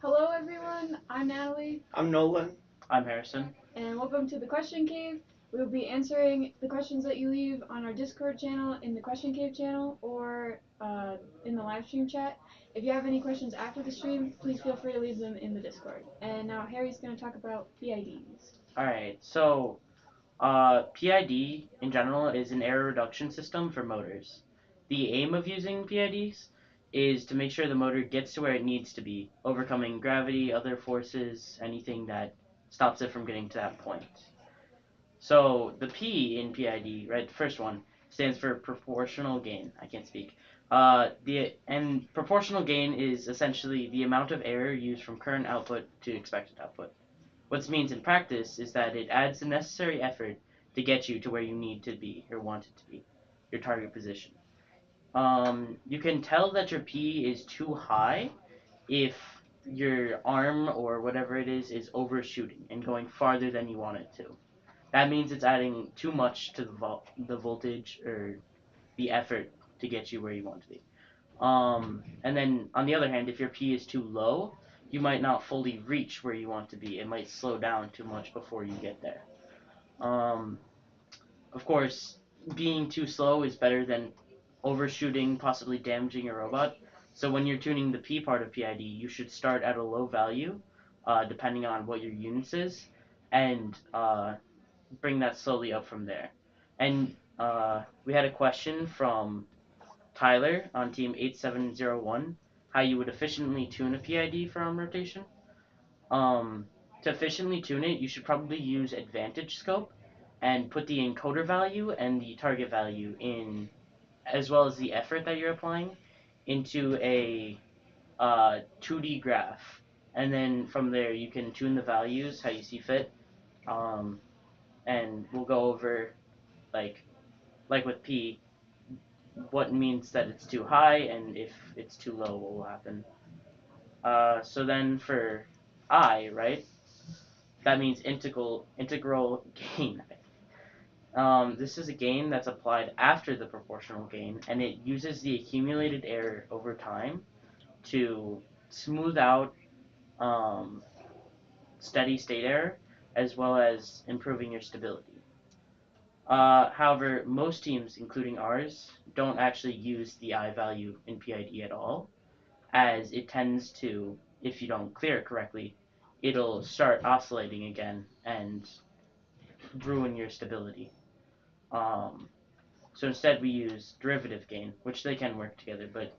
Hello everyone, I'm Natalie, I'm Nolan. I'm Harrison. and welcome to the Question Cave. We will be answering the questions that you leave on our Discord channel, in the Question Cave channel, or in the live stream chat. If you have any questions after the stream, please feel free to leave them in the Discord. And now Harry's going to talk about PIDs. Alright, so PID in general is an error reduction system for motors. The aim of using PIDs is to make sure the motor gets to where it needs to be, overcoming gravity, other forces, anything that stops it from getting to that point. So the P in PID, right, the first one, stands for proportional gain. I can't speak. And proportional gain is essentially the amount of error used from current output to expected output. What this means in practice is that it adds the necessary effort to get you to where you need to be or want it to be, your target position. You can tell that your P is too high if your arm or whatever it is overshooting and going farther than you want it to. That means it's adding too much to the voltage or the effort to get you where you want to be. And then on the other hand, if your P is too low, you might not fully reach where you want to be. It might slow down too much before you get there. Um, of course, being too slow is better than overshooting, possibly damaging your robot. So when you're tuning the P part of PID, you should start at a low value, depending on what your units is, and bring that slowly up from there. And we had a question from Tyler on team 8701, how you would efficiently tune a PID for arm rotation. Um, to efficiently tune it, you should probably use Advantage Scope and put the encoder value and the target value in, as well as the effort that you're applying, into a 2D graph. And then from there, you can tune the values how you see fit. Um, and we'll go over, like, like with P, what means that it's too high, and if it's too low, what will happen. So then for I, right, that means integral gain. This is a gain that's applied after the proportional gain, and it uses the accumulated error over time to smooth out um, steady state error as well as improving your stability. However, most teams, including ours, don't actually use the I value in PID at all, as it tends to, if you don't clear it correctly, it'll start oscillating again and ruin your stability. Um, so instead, we use derivative gain, which they can work together, but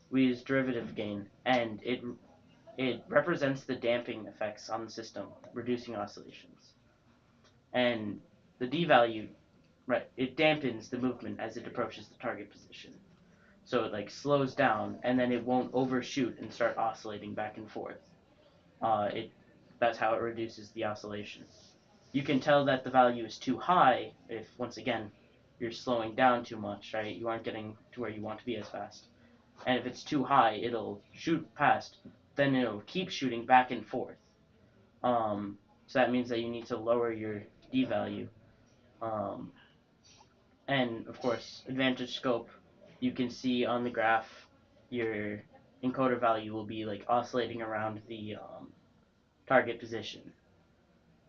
we use derivative gain, and it represents the damping effects on the system, reducing oscillations. And the D value, right, it dampens the movement as it approaches the target position. So it like slows down, and then it won't overshoot and start oscillating back and forth. It That's how it reduces the oscillation. You can tell that the value is too high if, once again, you're slowing down too much, right? You aren't getting to where you want to be as fast. And if it's too high, it'll shoot past, then it'll keep shooting back and forth. So that means that you need to lower your D value. Um, and of course, advantage scope, you can see on the graph your encoder value will be like oscillating around the target position.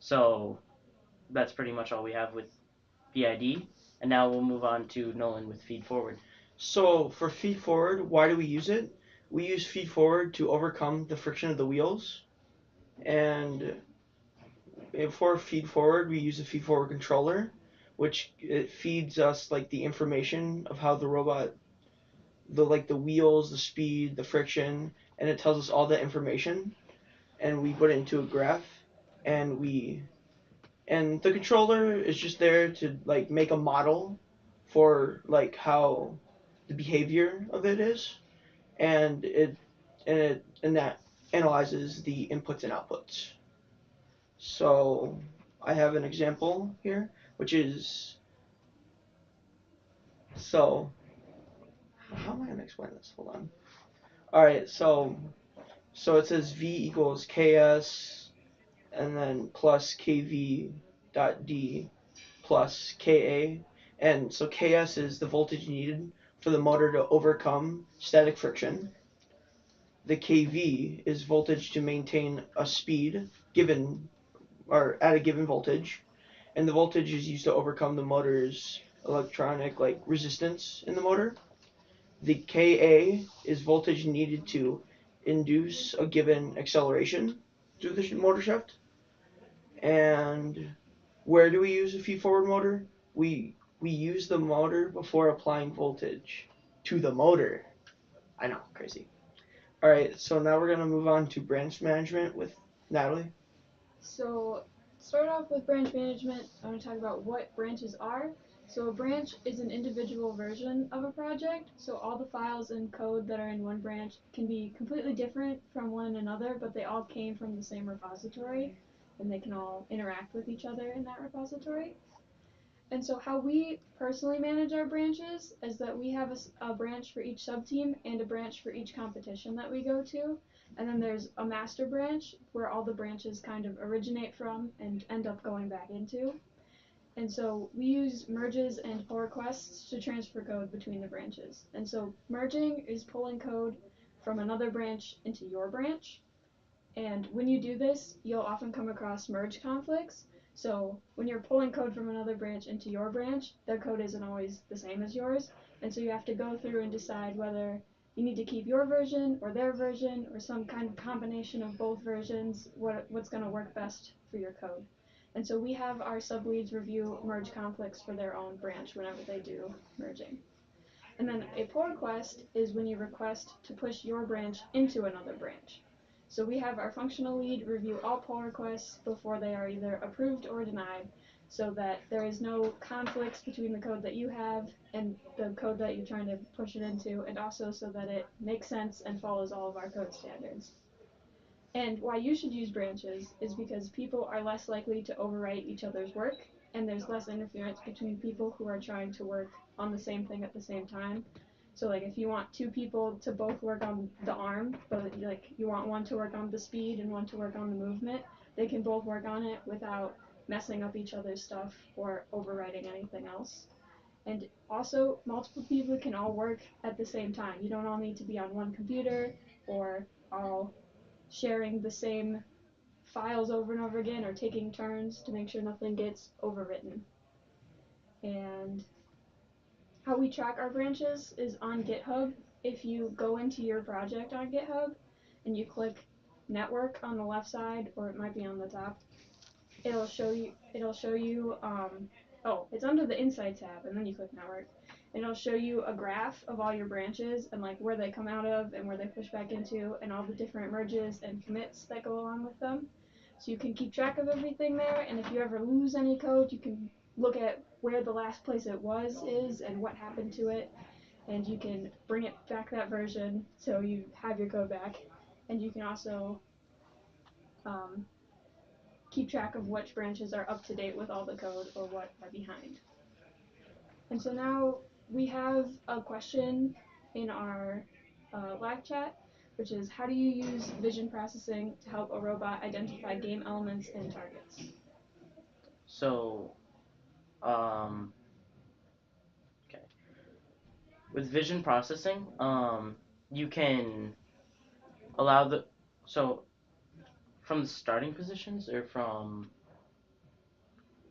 So that's pretty much all we have with PID. And now we'll move on to Nolan with feed forward. So for feed forward, why do we use it? We use feed forward to overcome the friction of the wheels. And for feed forward, we use a feed forward controller, which it feeds us like the information of how the robot, the wheels, the speed, the friction, and it tells us all that information. And we put it into a graph, and the controller is just there to like make a model for like how the behavior of it is, and that analyzes the inputs and outputs. So I have an example here, which is so how am I gonna explain this? Hold on. All right, so it says V equals KS and then plus KV dot D plus Ka, and so Ks is the voltage needed for the motor to overcome static friction, the kV is voltage to maintain a speed given or at a given voltage, and the voltage is used to overcome the motor's electronic like resistance in the motor. The Ka is voltage needed to induce a given acceleration through the motor shaft. And where do we use a feed-forward motor? We use the motor before applying voltage to the motor. I know, crazy. All right, so now we're gonna move on to branch management with Natalie. So, start off with branch management. I'm going to talk about what branches are. So, a branch is an individual version of a project. So, all the files and code that are in one branch can be completely different from one another, but they all came from the same repository, and they can all interact with each other in that repository. And so how we personally manage our branches is that we have a branch for each sub-team and a branch for each competition that we go to. And then there's a master branch where all the branches kind of originate from and end up going back into. And so we use merges and pull requests to transfer code between the branches. And so merging is pulling code from another branch into your branch. And when you do this, you'll often come across merge conflicts. So when you're pulling code from another branch into your branch, their code isn't always the same as yours. And so you have to go through and decide whether you need to keep your version or their version or some kind of combination of both versions, what's going to work best for your code. And so we have our sub-leads review merge conflicts for their own branch whenever they do merging. And then a pull request is when you request to push your branch into another branch. So we have our functional lead review all pull requests before they are either approved or denied, so that there is no conflicts between the code that you have and the code that you're trying to push it into, and also so that it makes sense and follows all of our code standards. And why you should use branches is because people are less likely to overwrite each other's work, and there's less interference between people who are trying to work on the same thing at the same time. So like if you want two people to both work on the arm, but like you want one to work on the speed and one to work on the movement, they can both work on it without messing up each other's stuff or overwriting anything else. And also, multiple people can all work at the same time. You don't all need to be on one computer or all sharing the same files over and over again or taking turns to make sure nothing gets overwritten. And how we track our branches is on GitHub. If you go into your project on GitHub and you click network on the left side, or it might be on the top, it'll show you oh, it's under the inside tab and then you click network. And it'll show you a graph of all your branches and like where they come out of and where they push back into and all the different merges and commits that go along with them. So you can keep track of everything there, and if you ever lose any code, you can look at where the last place it was is and what happened to it, and you can bring it back that version so you have your code back. And you can also um, keep track of which branches are up to date with all the code or what are behind. And so now we have a question in our live chat, which is how do you use vision processing to help a robot identify game elements and targets? So, um, okay. With vision processing, you can allow the so from the starting positions or from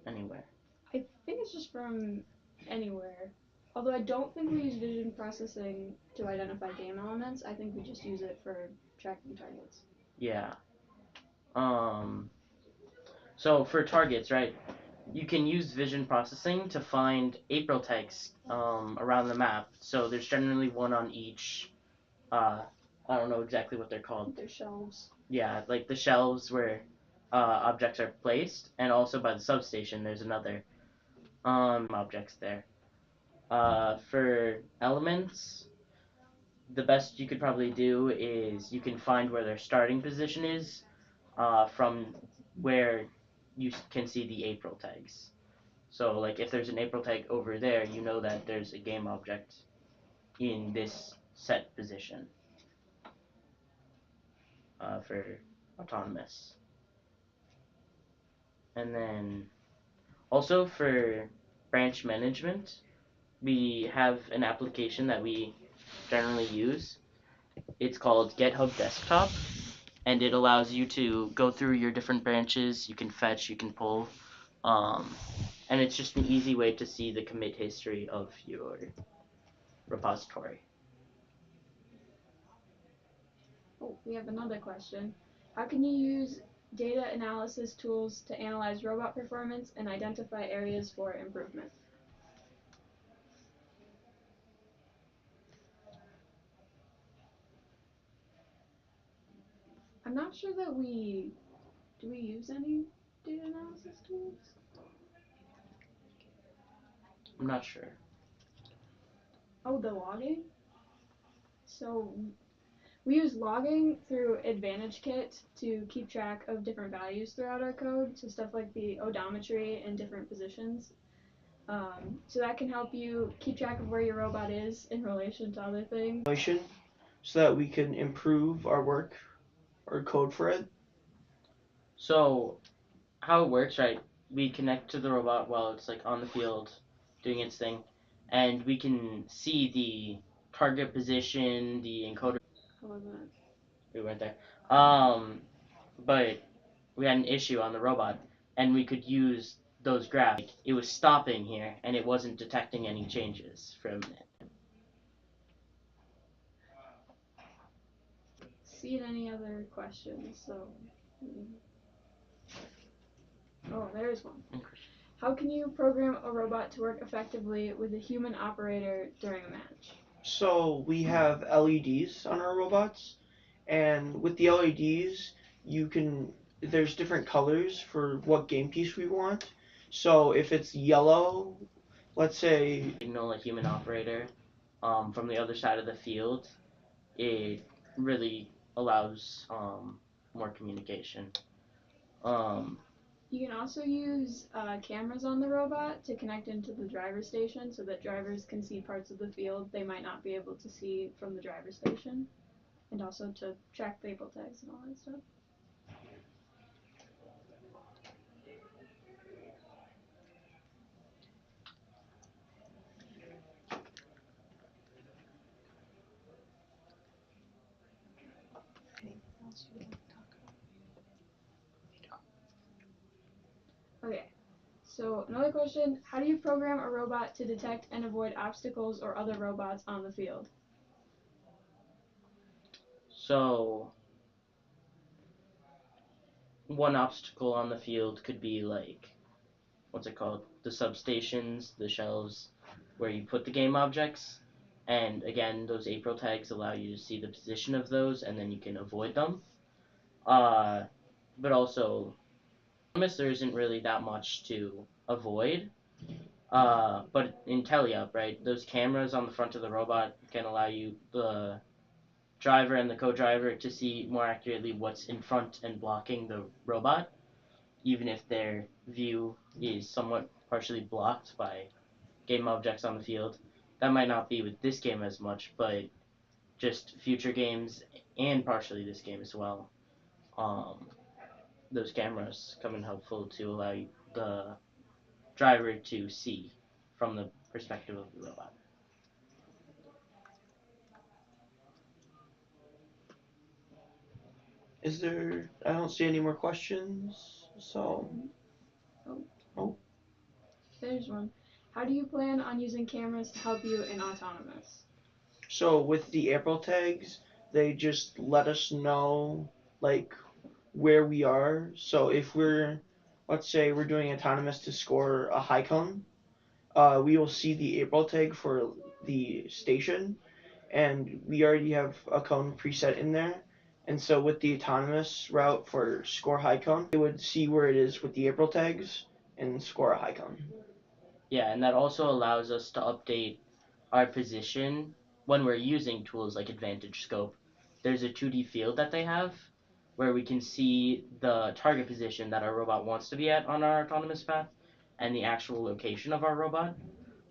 anywhere. I think it's just from anywhere. Although I don't think we use vision processing to identify game elements. I think we just use it for tracking targets. Yeah. Um, so for targets, right? You can use vision processing to find April tags around the map. So there's generally one on each. I don't know exactly what they're called. They're shelves. Yeah, like the shelves where objects are placed, and also by the substation, there's another objects there. For elements, the best you could probably do is you can find where their starting position is from where you can see the April tags. So, like, if there's an April tag over there, you know that there's a game object in this set position for autonomous. And then also for branch management, we have an application that we generally use. It's called GitHub Desktop, and it allows you to go through your different branches. You can fetch, you can pull, and it's just an easy way to see the commit history of your repository. Oh, we have another question. How can you use data analysis tools to analyze robot performance and identify areas for improvement? I'm not sure that do we use any data analysis tools? I'm not sure. Oh, the logging? So we use logging through Advantage Kit to keep track of different values throughout our code, so stuff like the odometry and different positions. So that can help you keep track of where your robot is in relation to other things. So that we can improve our work or code for it. So how it works, right? We connect to the robot while it's like on the field doing its thing, and we can see the target position, the encoder. I love that. We went there. But we had an issue on the robot, and we could use those graphs. Like, it was stopping here, and it wasn't detecting any changes from it. See any other questions? So, oh, there's one. How can you program a robot to work effectively with a human operator during a match? So we have LEDs on our robots, and with the LEDs, there's different colors for what game piece we want. So if it's yellow, let's say, Signal a human operator from the other side of the field, it really allows more communication. You can also use cameras on the robot to connect into the driver station so that drivers can see parts of the field they might not be able to see from the driver station, and also to track label tags and all that stuff. Okay, so another question, how do you program a robot to detect and avoid obstacles or other robots on the field? So one obstacle on the field could be like, what's it called? The substations, the shelves where you put the game objects. And again, those April tags allow you to see the position of those, and then you can avoid them. Uh, but also, there isn't really that much to avoid. But in Teleup, right, those cameras on the front of the robot can allow you, the driver and the co-driver, to see more accurately what's in front and blocking the robot, even if their view is somewhat partially blocked by game objects on the field. That might not be with this game as much, but just future games and partially this game as well. Um, those cameras come in helpful to allow the driver to see from the perspective of the robot. I don't see any more questions. So, Oh, oh. there's one. How do you plan on using cameras to help you in autonomous? So with the April tags, they just let us know like where we are. So if let's say we're doing autonomous to score a high cone, we will see the April tag for the station, and we already have a cone preset in there. And so with the autonomous route for score high cone, it would see where it is with the April tags and score a high cone. Yeah, and that also allows us to update our position when we're using tools like Advantage Scope. There's a 2D field that they have where we can see the target position that our robot wants to be at on our autonomous path and the actual location of our robot.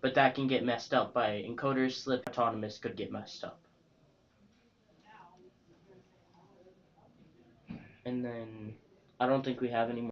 But that can get messed up by encoders slip. Autonomous could get messed up. And then I don't think we have any more